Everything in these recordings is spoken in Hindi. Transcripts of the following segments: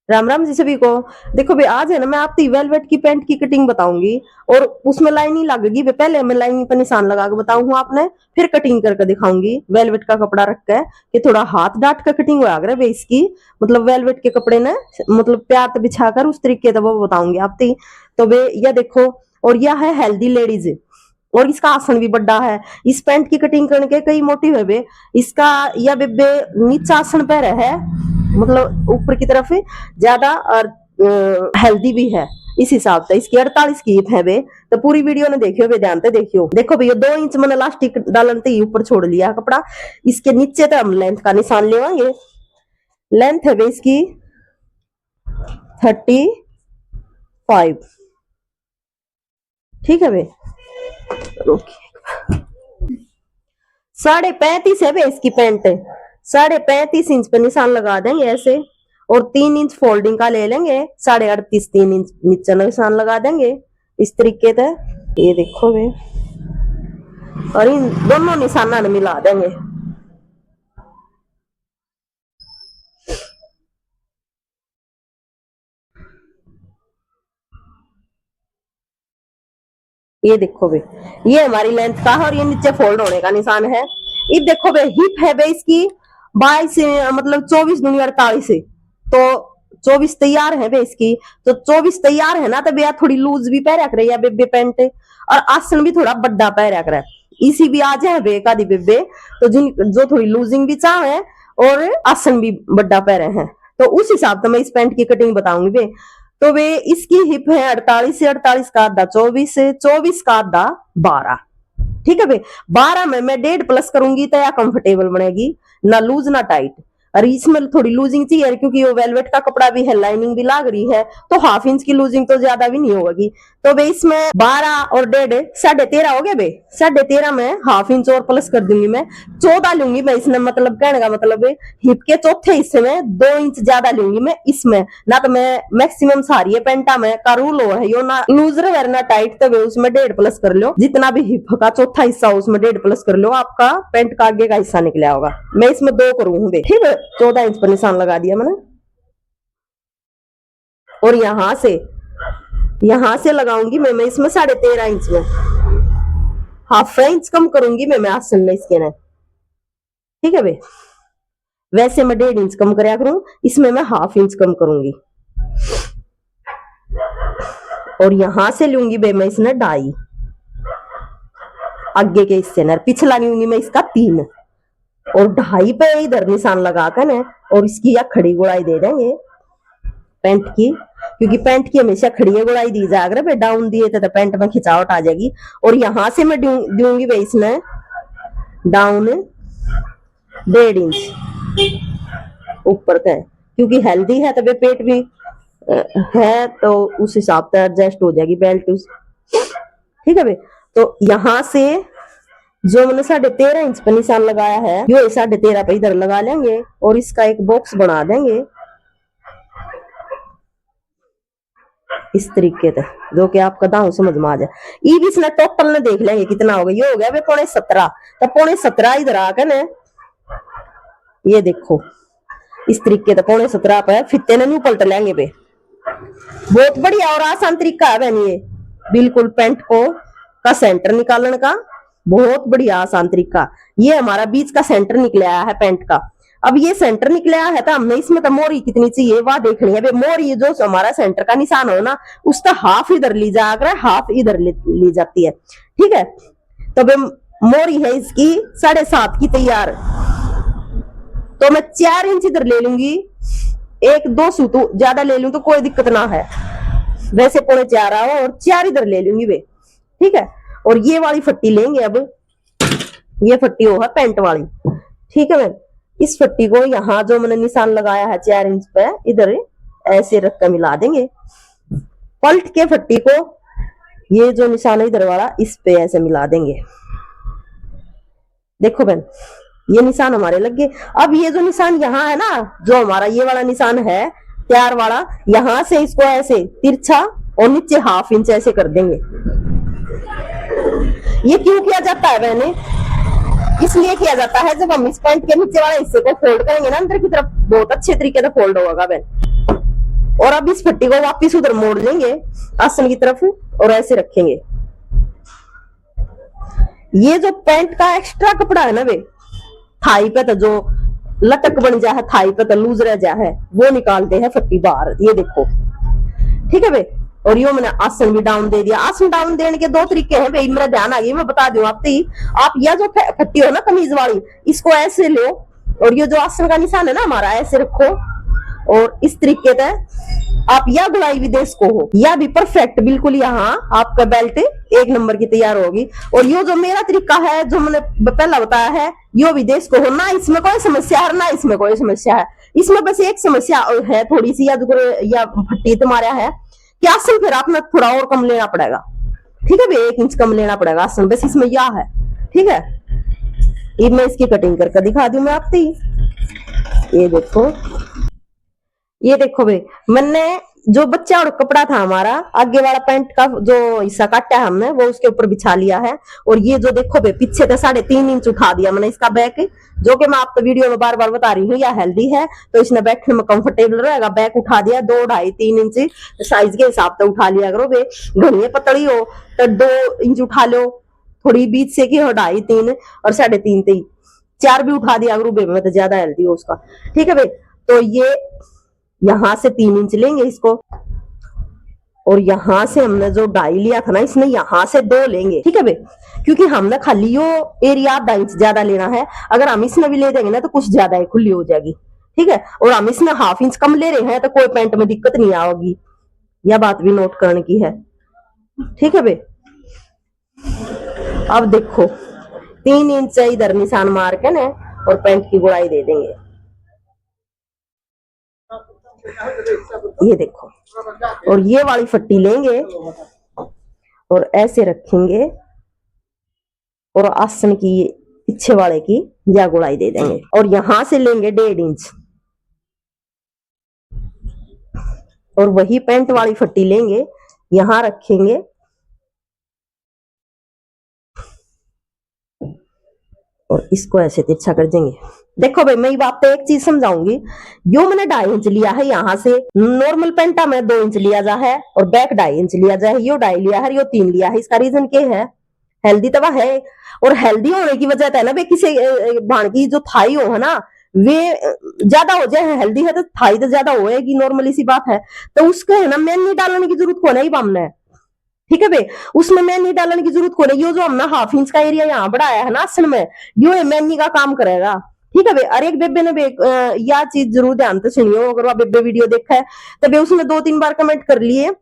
राम राम जी सभी को। देखो भाई आज है ना मैं आपकी वेलवेट की पैंट की कटिंग बताऊंगी और उसमें लाइनिंग लगेगी। पहले मैं लाइनिंग पर निशान लगा के बताऊंगा आपने, फिर कटिंग करके दिखाऊंगी वेलवेट का कपड़ा रख के कि थोड़ा हाथ डांट कर कटिंग हुआ करे भाई इसकी। मतलब वेलवेट के कपड़े ने मतलब प्यार बिछा कर उस तरीके से वो बताऊंगी आपकी। तो वे यह देखो, और यह है हेल्दी लेडीज और इसका आसन भी बड़ा है। इस पैंट की कटिंग करने के कई मोटिव है बे। इसका यह बेबे नीचा आसन पैर है, मतलब ऊपर की तरफ ज्यादा और हेल्दी भी है। इस हिसाब से इसकी 48 की हिप है बे। तो पूरी वीडियो ने देखियो बे, ध्यान से देखियो। देखो भैया 2 इंच मैंने इलास्टिक डालन ते ऊपर छोड़ लिया कपड़ा। इसके नीचे तो हम लेंथ का निशान लेवाएंगे। लेंथ है बे इसकी 35। ठीक है बे, 35.5 है बे इसकी पैंट। 35.5 इंच पर निशान लगा देंगे ऐसे, और 3 इंच फोल्डिंग का ले लेंगे। 38.5 3 इंच नीचे निशान लगा देंगे इस तरीके से। ये देखो बे, और इन दोनों निशाना मिला देंगे। ये देखो बे, ये हमारी लेंथ का है और ये नीचे फोल्ड होने का निशान है। ये देखो बे, हिप है बे इसकी 22 मतलब 24 दूनी 48। तो 24 तैयार है बे इसकी। तो 24 तैयार है ना, तो भैया थोड़ी लूज भी पैर रख रही है बेबे पैंट, और आसन भी थोड़ा बड़ा पैर रख रहा है। इसी भी आज है बे का दी बेबे। तो जिन जो थोड़ी लूजिंग भी चाह है और आसन भी बड़ा पैर है, तो उस हिसाब से मैं इस पैंट की कटिंग बताऊंगी बे। तो वे इसकी हिप है 48 से 48 का आधा 24 से 24 का आधा 12। ठीक है भाई, 12 में मैं 1.5+ करूंगी तो या कंफर्टेबल बनेगी, ना लूज ना टाइट। और इसमें थोड़ी लूजिंग चाहिए क्योंकि वो वेलवेट का कपड़ा भी है, लाइनिंग भी लाग रही है, तो हाफ इंच की लूजिंग तो ज्यादा भी नहीं होगी। तो भाई इसमें 12 और 1.5 13.5 हो गया भाई। 13.5 में हाफ इंच और प्लस कर दूंगी मैं, 14 लूंगी मैं इसमें। मतलब कहने का मतलब हिप के चौथे हिस्से में 2 इंच ज्यादा लूंगी मैं इसमें। ना तो मैं मैक्सिमम सारी है पेंटा में का रूल हो है यो, ना लूज रहे ना टाइट, तो उसमें 1.5+ कर लो। जितना भी हिप का चौथा हिस्सा हो उसमें 1.5+ कर लो, आपका पेंट का आगे का हिस्सा निकला होगा। मैं इसमें 2 करूंगी। ठीक है, 14 इंच पर निशान लगा दिया मैंने, और यहां से लगाऊंगी मैं इसमें 13.5 इंच में, हाफ इंच कम करूंगी मैं आसन में इसके ना। ठीक है भाई, वैसे मैं 1.5 इंच कम कराया करूं, इसमें मैं हाफ इंच कम करूंगी। और यहां से लूंगी बे मैं इसने 2.5 आगे के हिस्से न, पिछला लूंगी मैं इसका 3, और 2.5 पे इधर निशान लगा कर न, और इसकी या खड़ी गुड़ाई दे देंगे पैंट की, क्योंकि पैंट की हमेशा खड़ी गुड़ाई दी जाएगी भाई। डाउन दिए तो पैंट में खिंचावट आ जाएगी। और यहां से मैं दूंगी भाई इसने डाउन 1.5 इंच ऊपर तय, क्योंकि हेल्दी है तो पेट भी है, तो उस हिसाब से एडजस्ट हो जाएगी बेल्ट। ठीक है भाई, तो यहां से जो मैंने 13.5 इंच पर निशान लगाया है, यो 13.5 पे इधर लगा लेंगे और इसका एक बॉक्स बना देंगे इस तरीके से, जो कि आपका दांव समझ में आ जाए। ई भी इसने टोटल ने देख लेंगे कितना हो गया। ये हो गया भाई 17.5। तो 17.5 इधर आकर ना, ये देखो इस तरीके से 17.5 पे फित्ते ने न्यू पलट लेंगे बे। बहुत बढ़िया और आसान तरीका है बहन, ये बिल्कुल पैंट को का सेंटर निकालने का बहुत बढ़िया आसान तरीका। ये हमारा बीच का सेंटर निकला है पैंट का। अब ये सेंटर निकला है तो हमने इसमें तो मोरी कितनी चाहिए वह देखनी है। मोरी जो हमारा सेंटर का निशान हो ना, उसका हाफ इधर ली जाकर हाफ इधर ली जाती है। ठीक है, तो मोरी है इसकी 7.5 की तैयार, तो मैं 4 इंच इधर ले लूंगी। 1-2 सूत ज्यादा ले लूं तो कोई दिक्कत ना है, वैसे 4.5 आओ और 4 इधर ले लूंगी वे। ठीक है, और ये वाली फट्टी लेंगे। अब ये फट्टी हो है पैंट वाली। ठीक है, मैं इस फट्टी को यहाँ जो मैंने निशान लगाया है 4 इंच पे, इधर ऐसे रख कर मिला देंगे। पलट के फट्टी को ये जो निशान है इधर वाला, इस पे ऐसे मिला देंगे। देखो बहन, ये निशान हमारे लग गए। अब ये जो निशान यहाँ है ना, जो हमारा ये वाला निशान है तैयार वाला, यहां से इसको ऐसे तिरछा और नीचे हाफ इंच ऐसे कर देंगे। ये क्यों किया जाता है बहने? इसलिए किया जाता है जब हम इस पैंट के नीचे वाले हिस्से को फोल्ड करेंगे ना अंदर की तरफ, बहुत अच्छे तरीके से फोल्ड होगा बहन। और अब इस फट्टी को वापिस उधर मोड़ लेंगे आसन की तरफ और ऐसे रखेंगे। ये जो पैंट का एक्स्ट्रा कपड़ा है ना वे थाई पे तो जो लटक बन जा है, थाई पे तो लूज रह जा है, वो निकालते हैं फट्टी बाहर। ये देखो, ठीक है भाई। और यो मैंने आसन भी डाउन दे दिया। आसन डाउन देने के दो तरीके हैं भाई, मेरा ध्यान आ गया, मैं बता दूं आप यह जो फट्टी हो ना कमीज वाली, इसको ऐसे लो और ये जो आसन का निशान है ना हमारा, ऐसे रखो और इस तरीके से आप या गुलाई विदेश को हो या भी परफेक्ट बिल्कुल यहाँ आपका बेल्ट एक नंबर की तैयार होगी। और यो जो मेरा तरीका है जो मैंने पहला बताया है, यो विदेश को हो ना, इसमें कोई समस्या है ना इसमें कोई समस्या है। इसमें बस एक समस्या है थोड़ी सी, या फट्टी तुम्हारा है कि आसन फिर आपने थोड़ा और कम लेना पड़ेगा, ठीक है भाई, 1 इंच कम लेना पड़ेगा आसन, बस इसमें यह है, ठीक है। ये मैं इसकी कटिंग करके दिखा दूं मैं आपको। ये देखो भाई, मैंने जो बच्चा और कपड़ा था हमारा आगे वाला पैंट का जो हिस्सा काटा है हमने, वो उसके ऊपर बिछा लिया है। और ये जो देखो भाई पीछे से 3.5 इंच उठा दिया मैंने इसका बैक, जो कि मैं आपको वीडियो में बार बार बता रही हूँ, यह हेल्दी है तो इसने बैठने में कंफर्टेबल रहेगा। बैक उठा दिया 2, 2.5, 3 इंच साइज के हिसाब से उठा लिया करो भाई। घनी पतली हो तो 2 इंच उठा लो, थोड़ी बीच से की 2.5, 3 और 3.5 4 भी उठा दिया करो भाई, मैं तो ज्यादा हेल्दी हो उसका, ठीक है भाई। तो ये यहां से 3 इंच लेंगे इसको, और यहां से हमने जो 2.5 लिया था ना, इसने यहां से 2 लेंगे, ठीक है भाई, क्योंकि हमने खाली यो एरिया 2.5 इंच ज्यादा लेना है। अगर हम इसमें भी ले देंगे ना तो कुछ ज्यादा ही खुली हो जाएगी, ठीक है। और हम इसमें 1/2 इंच कम ले रहे हैं तो कोई पैंट में दिक्कत नहीं आओगी, यह बात भी नोट करने की है, ठीक है भाई। अब देखो 3 इंच इधर निशान मार के ना और पैंट की गुड़ाई दे देंगे। ये देखो, और ये वाली फट्टी लेंगे और ऐसे रखेंगे और आसन की पीछे वाले की या गुड़ाई दे देंगे। और यहां से लेंगे 1.5 इंच और वही पैंट वाली फट्टी लेंगे, यहां रखेंगे और इसको ऐसे तिरछा कर देंगे। देखो भाई, मैं आपको एक चीज समझाऊंगी, यो मैंने 2.5 इंच लिया है यहाँ से, नॉर्मल पेंटा में 2 इंच लिया जा है और बैक 2.5 इंच लिया जा है, यो 2.5 लिया है, यो 3 लिया है। इसका रीजन क्या है? हेल्दी तवा है, और हेल्दी होने की वजह है ना भाई, किसी भाण की जो थाई हो है ना वे ज्यादा हो जाए, हेल्दी है तो थाई तो ज्यादा होएगी, नॉर्मली सी बात है। तो उसको है ना मैन नहीं डालने की जरूरत को नहीं बामना, ठीक है भाई, उसमें मैन नहीं डालने की जरूरत को नहीं। यो जो हमने 1/2 इंच का एरिया यहाँ बढ़ाया है ना आसन में, यो मैनी का काम करेगा, ठीक है भाई। और एक बेबे ने यह चीज जरूर ध्यान से सुनियो, अगर वह बेबे वीडियो देखा है तो उसने 2-3 बार कमेंट कर लिए,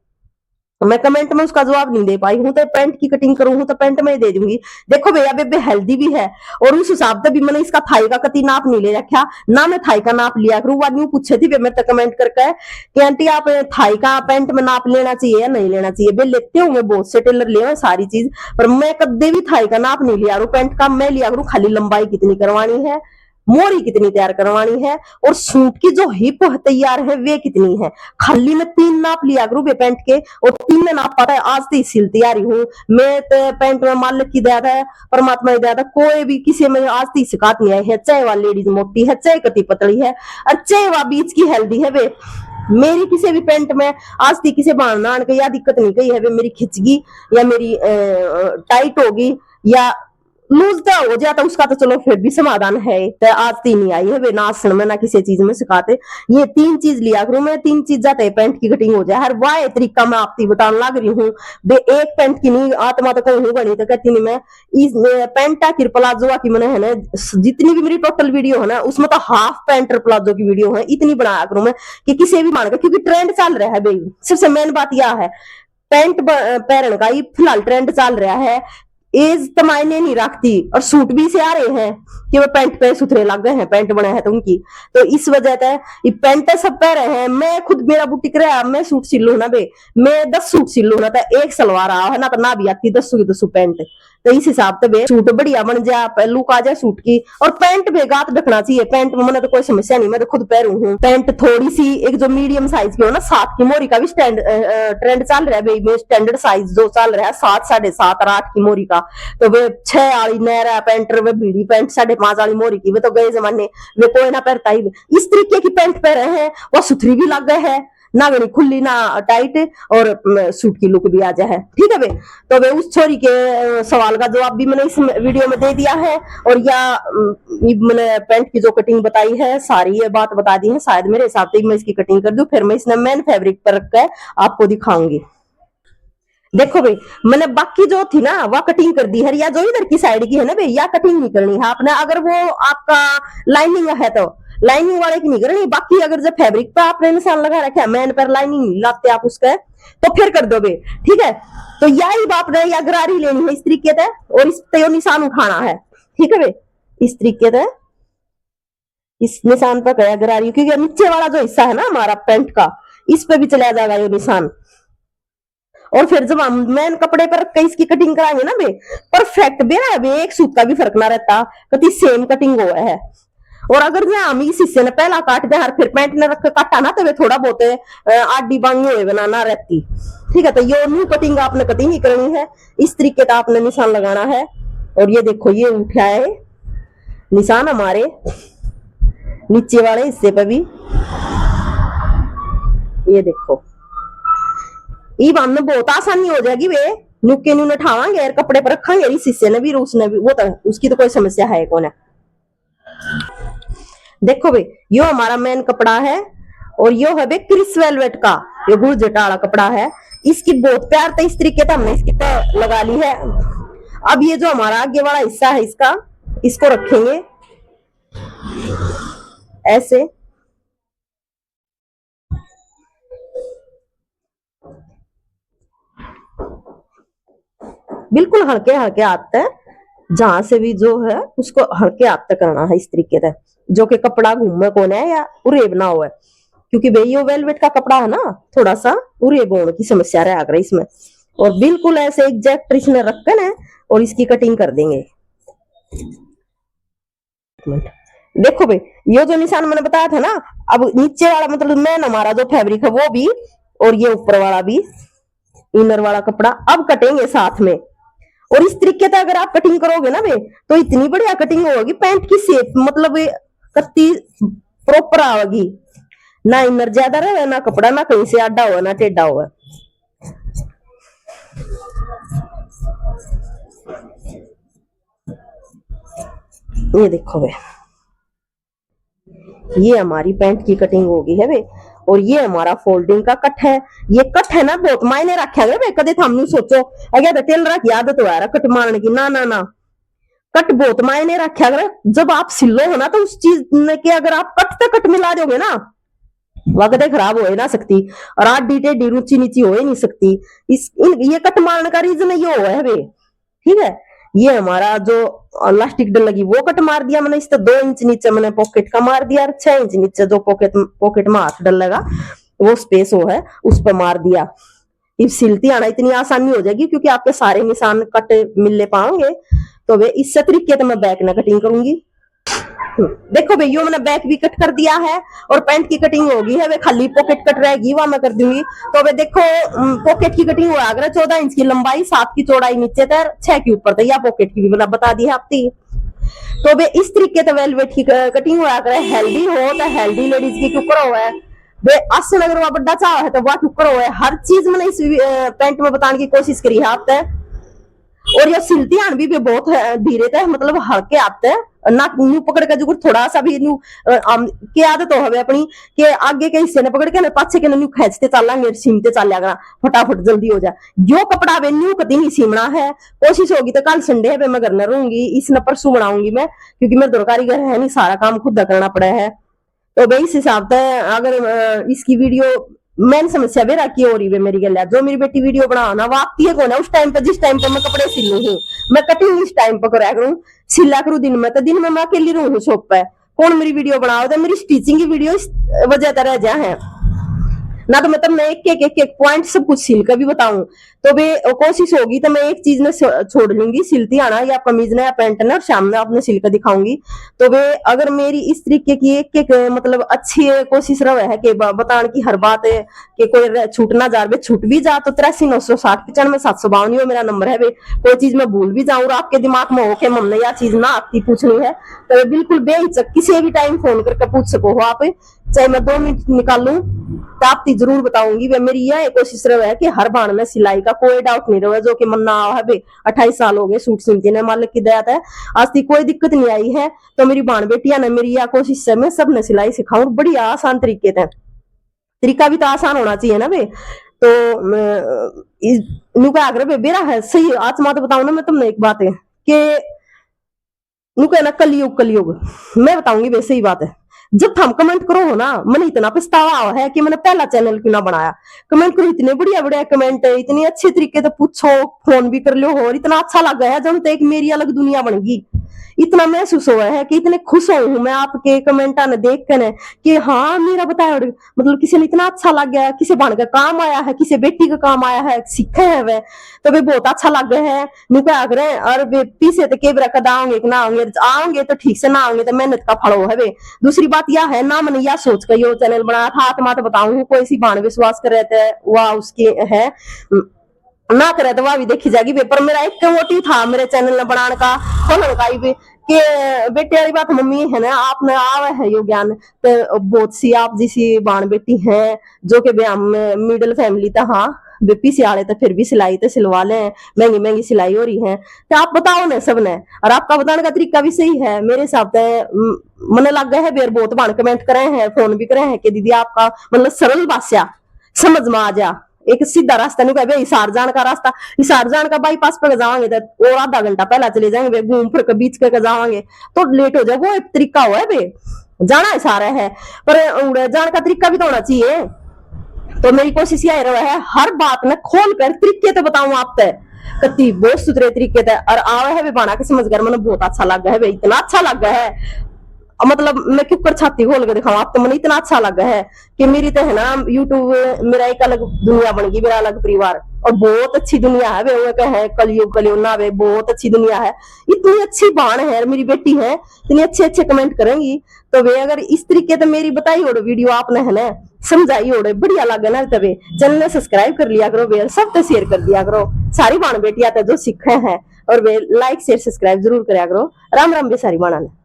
मैं कमेंट में उसका जवाब नहीं दे पाई हूं, तो पैंट की कटिंग करूँ तो पैंट में ही दे दूंगी। देखो भैया बेबे हेल्दी भी है और उस हिसाब से भी मैंने इसका थाई का कति नाप नहीं ले रखा ना, मैं थाई का नाप लिया करूँ। वो पूछे थी मैं तो कमेंट करके कि आंटी आप थाई का पैंट में नाप लेना चाहिए या नहीं लेना चाहिए। वे लेते होंगे, बहुत से टेलर ले सारी चीज, पर मैं कदे भी थाई का नाप नहीं लिया करूँ। पैंट का मैं लिया करूँ खाली लंबाई कितनी करवानी है, मोरी कितनी तैयार करवानी है, और सूट की जो हिप तैयार है वे कितनी है। खाली मैं 3 नाप लिया करूँ पैंट के, और 3 नाप पाता है। आज तो सिल तैयारी हूँ मैं तो पैंट में, मालिक की दया है, परमात्मा की दया है, कोई भी किसी में आज तक शिकायत नहीं आई है, चाहे वह लेडीज मोटी है चाहे कति पतली है और चाहे वह बीच की हेल्दी है। वे मेरी किसी भी पैंट में आज तक किसी बाण के या दिक्कत नहीं गई है। वे मेरी खिंचगी या मेरी टाइट होगी या लूज हो जाता उसका तो चलो फिर भी समाधान है, तो आज 3 नहीं आई है वे, ना आसन में ना किसी चीज में सिखाते। ये 3 चीज लिया करूं मैं, 3 चीज जाते है पैंट की कटिंग हो जाए। हर वाह तरीका मैं आपकी बताने लग रही हूँ बे, एक पैंट की नहीं आत्मा तो कहूँ बनी तो कहती नहीं मैं। इस पैंटा की प्लाजो की मैंने है ना, जितनी भी मेरी टोटल वीडियो है ना उसमें तो हाफ पैंट और प्लाजो की वीडियो है, इतनी बनाया करूं मैं कि किसी भी मान, क्योंकि ट्रेंड चल रहा है भाई। सबसे मेन बात यह है पैंट पहनने का, ये फिलहाल ट्रेंड चल रहा है, एज तो मायने नहीं रखती, और सूट भी से आ रहे हैं कि वो पैंट पे सुथरे लग गए हैं, पैंट बने हैं तो उनकी, तो इस वजह से ये पैंट सब पह रहे हैं। मैं खुद मेरा बुटीक रहा, मैं सूट सिल लू ना बे, मैं 10 सूट सिल लू ना, तो एक सलवार आ है ना, तो ना भी आती 10 की 10 पैंट, तो इस हिसाब से बे सूट बढ़िया बन जाए, लुक आ जाए सूट की। और पैंट पे गात रखना चाहिए, पैंट में मैंने तो कोई समस्या नहीं, मैं तो खुद पहनू हूँ पैंट थोड़ी सी एक जो मीडियम साइज की हो ना, 7 की मोरी का भी ट्रेंड चल रहा है भाई, स्टैंडर्ड साइज जो चल रहा है 7, 7.5 और 8 की मोरी का, तो वे 6 वाली नहरा पैंट, वे बीड़ी पैंट 5.5 वाली मोरी की, वे तो गए जमाने वे कोई ना पहनता ही। इस तरीके की पैंट पहन रहे हैं, वो सुथरी भी लग गए है ना गणी खुली ना टाइट, और सूट की लुक भी आ जाए, ठीक है बे। तो वे उस छोरी के सवाल का जवाब भी मैंने इस वीडियो में दे दिया है, और या मैंने पैंट की जो कटिंग बताई है सारी ये बात बता दी है। शायद मेरे हिसाब से मैं इसकी कटिंग कर दूं, फिर मैं इसने मेन फैब्रिक पर रख कर आपको दिखाऊंगी। देखो भाई, मैंने बाकी जो थी ना वह कटिंग कर दी है, या जो इधर की साइड की है ना भाई, या कटिंग नहीं करनी है आपने। अगर वो आपका लाइनिंग है तो लाइनिंग वाले की नहीं करनी। बाकी अगर जब फैब्रिक पे आपने निशान लगा रखा है, मैन पर लाइनिंग नहीं लाते आप उसका, तो फिर कर दो भाई, ठीक है। तो यही बात ने या गरारी लेनी है इस तरीके से, और इस पे निशान उठाना है, ठीक है भाई। इस तरीके से इस निशान पर गया गरारी, क्योंकि नीचे वाला जो हिस्सा है ना हमारा पैंट का, इस पे भी चला जाएगा ये निशान। और फिर जब हम मेन कपड़े पर इसकी कटिंग कराएंगे ना बे, परफेक्ट बे ना बे, एक सूट का भी फर्क ना रहता, कति सेम कटिंग हुआ है। और अगर जो हम इस हिस्से ने पहला काट दे, फिर पैंट ने रख काटा ना, तो वे थोड़ा बहुत आडी बांगी हुए बनाना रहती, ठीक है। तो ये न्यू कटिंग आपने कटिंग ही करनी है, इस तरीके का आपने निशान लगाना है। और ये देखो ये उठा है निशान हमारे नीचे वाले हिस्से पे भी, ये देखो ये बांधने बहुत आसानी हो जाएगी वे, नुके न्यू उठावांगे और कपड़े पर रखेंगे, इस हिस्से ने भी उसने भी, वो तो उसकी तो कोई समस्या है कौन है। देखो भाई यो हमारा मेन कपड़ा है, और यो है भाई क्रिस वेलवेट का, ये गुर्जट वाला कपड़ा है। इसकी बहुत प्यार था, इस तरीके से हमने इसकी तय लगा ली है। अब ये जो हमारा आगे वाला हिस्सा है इसका, इसको रखेंगे ऐसे, बिल्कुल हल्के हल्के हाथ तक, जहां से भी जो है उसको हल्के हाथ तक करना है इस तरीके से, जो कि कपड़ा घूमे कौन है या उरेब ना हो, क्योंकि भाई ये वेलवेट का कपड़ा है ना, थोड़ा सा उरेब होने की समस्या रहा कर इसमें। और बिल्कुल ऐसे एग्जैक्ट इसमें रखकर है और इसकी कटिंग कर देंगे। देखो भाई ये जो निशान मैंने बताया था ना, अब नीचे वाला मतलब मेन हमारा जो फैब्रिक है वो भी, और ये ऊपर वाला भी इनर वाला कपड़ा अब कटेंगे साथ में। और इस तरीके से अगर आप कटिंग करोगे ना बे, तो इतनी बढ़िया कटिंग होगी, पैंट की शेप मतलब कत्ती प्रॉपर आएगी, ना इनर ज्यादा रहे ना कपड़ा ना कहीं से आडा हुआ ना टेढ़ा हुआ। ये देखो बे, ये हमारी पैंट की कटिंग होगी है बे। और ये हमारा फोल्डिंग का कट है। ये कट है ना बहुत मायने रखा गया, कदे हमने सोचो अगर टेलर की आदत हो यार कट मारने की, ना ना ना, कट बहुत मायने रखा गया। जब आप सिलो हो ना, तो उस चीज के अगर आप कट तक कट मिला दोगे ना, वह कदे खराब हो ना सकती, और आठ डी टेढ़ी ऊंची नीची हो ही नहीं सकती। ये कट मारने का रीजन ये हुआ है बे, ठीक है। ये हमारा जो लास्टिक डल लगी वो कट मार दिया मैंने, इस 2 इंच नीचे मैंने पॉकेट का मार दिया, 6 इंच नीचे जो पॉकेट में हाथ डल लगा वो स्पेस वो है उस पर मार दिया। इब सिलती आना इतनी आसानी हो जाएगी, क्योंकि आपके सारे निशान कट मिलने पाओगे। तो वे इस तरीके से मैं बैक ना कटिंग करूंगी। देखो भैया मैंने बैक भी कट कर दिया है, और पैंट की कटिंग होगी है वे खाली पॉकेट कट रहेगी वह मैं कर दूंगी। तो वे देखो पॉकेट की कटिंग हुआ अगर 14 इंच की लंबाई, 7 की चौड़ाई नीचे तक, 6 की ऊपर तक, या पॉकेट की भी मैंने बता दी है आपकी। तो वे इस तरीके से वेलवेट की कटिंग हुआ करे, हेल्दी हो तो हेल्दी लेडीज की कुकर हुआ है वे, आसन अगर वह बड़ा चाह है तो वह कुकर हुआ है। हर चीज मैंने इस पैंट में बताने की कोशिश करी है आप तक। और ये सिलती आन भी बहुत धीरे तक, मतलब हल्के आते हैं ना, न्यू पकड़ के जो थोड़ा सा भी न्यू की आदत हो हमें अपनी के आगे के हिस्से ने पकड़ के ना पाछे के न्यू खेचते चलेंगे, सीमते चल फटाफट जल्दी हो जाए। जो कपड़ा वे न्यू कभी नहीं सीमना है, कोशिश होगी तो कल संडे है मैं घर न रहूंगी, इस न परसों बनाऊंगी मैं, क्योंकि मेरे दो कारीगर है नहीं, सारा काम खुद करना पड़ा है। तो भाई इस हिसाब से अगर इसकी वीडियो मैंने समस्या भी रखी हो रही है मेरी गल, जो मेरी बेटी वीडियो बना ना वो आती है कौन है उस टाइम पे, जिस टाइम पे मैं कपड़े सिलू हूँ, मैं कटिंग इस टाइम पर करा करूँ, सिला करूँ दिन में, तो दिन में मैं अकेली रहूँ शॉप पे, कौन मेरी वीडियो बनाओ, तो मेरी स्टिचिंग की वीडियो इस वजह से रह जा है ना। तो मतलब मैं एक पॉइंट सब कुछ सिल कर भी बताऊं, तो वे कोशिश होगी तो मैं एक चीज ने छोड़ लूंगी सिलती आना, या कमीज ने या पैंट ने, और शाम में अपने सिल कर दिखाऊंगी। तो वे अगर मेरी इस तरीके की एक मतलब अच्छी कोशिश रहे है कि बताने की हर बात है कि कोई छूट ना जा, छूट भी जा तो 83 960 95 752 मेरा नंबर है। वे कोई चीज मैं भूल भी जाऊं और आपके दिमाग में हो के मम्मी यह चीज ना आपकी पूछनी है, तो बिल्कुल बेहिचक किसी भी टाइम फोन करके पूछ सको हो आप चाहे मैं 2 मिनट निकाल लूं तो आप जरूर बताऊंगी। वे मेरी यह कोशिश रहे है कि हर बाण में सिलाई का कोई डाउट नहीं रहे, जो कि मन ना है बे 28 साल हो गए सूट सिलती ने, मालिक की दया है आज तक कोई दिक्कत नहीं आई है। तो मेरी बाण बेटिया ने मेरी यह कोशिश है मैं सबने सिलाई सिखाऊं बढ़िया आसान तरीके से। तरीका भी तो आसान होना चाहिए ना बे। तो नुका आग्रह बेरा है सही। आज मैं तो बताऊं ना मैं तुमने एक बात है कि नुका ना कलयुग कलयुग मैं बताऊंगी वैसे ही बात है। जब हम कमेंट करो हो ना, मैंने इतना पछतावा है कि मैंने पहला चैनल क्यों ना बनाया। कमेंट करो, इतने बढ़िया बढ़िया कमेंट है, इतनी अच्छे तरीके से पूछो, फोन भी कर लो हो, और इतना अच्छा लग गया है जब एक मेरी अलग दुनिया बन गई। इतना महसूस हुआ है कि इतने खुश हूं मैं आपके कमेंट ने देख कर कि हाँ मेरा बताया मतलब किसी ने इतना अच्छा लग गया, किसी बन का काम आया है, किसी बेटी का काम आया है, सीखे है वे तो वे बहुत अच्छा लग गया है। नुका आग्रह और वे पीछे तो केबरा कदा आओगे कि ना आओगे तो ठीक से ना आओगे तो मेहनत का फल हो है वे। दूसरी बात यह है ना मैंने यह सोच कर यो चैनल बनाया था, आत्मा तो बताऊं कोई सी बाण विश्वास कर रहे थे वह उसकी है ना करे तो वह भी देखी जाएगी। पर मेरा एक मोटिव था मेरे चैनल ने बनाने का खोलने का भी कि बेटे वाली बात मम्मी है ना आपने आवे है यो ज्ञान तो बहुत सी आप जैसी बाण बेटी है जो कि मिडिल फैमिली था। हाँ बेपी से आले तो फिर भी सिलाई तो सिलवा ले, महंगी महंगी सिलाई हो रही है तो आप बताओ ना सबने। और आपका बताने का तरीका भी सही है मेरे हिसाब से। मन लग गया है बेर बहुत बाण कमेंट करे हैं, फोन भी करे हैं कि दीदी आपका मतलब सरल भाषा समझ में आ जा, एक सीधा रास्ता नहीं कह हिसार जान का रास्ता, हिसार जान का बाईपास पर जाओगे तो और आधा घंटा पहला चले जाएंगे, घूम फिर के बीच के जाओगे तो लेट हो जाए। वो एक तरीका हुआ है बे जाना है सारा है, पर जाने का तरीका भी तो होना चाहिए। तो मेरी कोशिश यह रहा है हर बात में खोल कर तरीके तो बताऊं आप तक कति बहुत सुथरे तरीके से। और आवे है बाना के समझ कर मैंने बहुत अच्छा लगा है, इतना अच्छा लगा है मतलब मैं क्यों कर छाती खोल के दिखाऊं आप तो मैंने इतना अच्छा लगा है कि मेरी तो है ना यूट्यूब मेरा एक अलग दुनिया बन गई, मेरा अलग परिवार और बहुत अच्छी दुनिया है वे है कलयुग कलयुग ना वे बहुत अच्छी दुनिया है। इतनी अच्छी बाण है मेरी बेटी है, इतनी अच्छे अच्छे कमेंट करेंगी तो वे अगर इस तरीके से मेरी बताई हो वीडियो आपने है ना समझाई हो बढ़िया लगे ना तबे चैनल ने सब्सक्राइब कर लिया करो वे सब शेयर कर दिया करो सारी बाण बेटिया जो सीखे हैं और वे लाइक शेयर सब्सक्राइब जरूर कराया करो। राम राम बे सारी बाणा ने।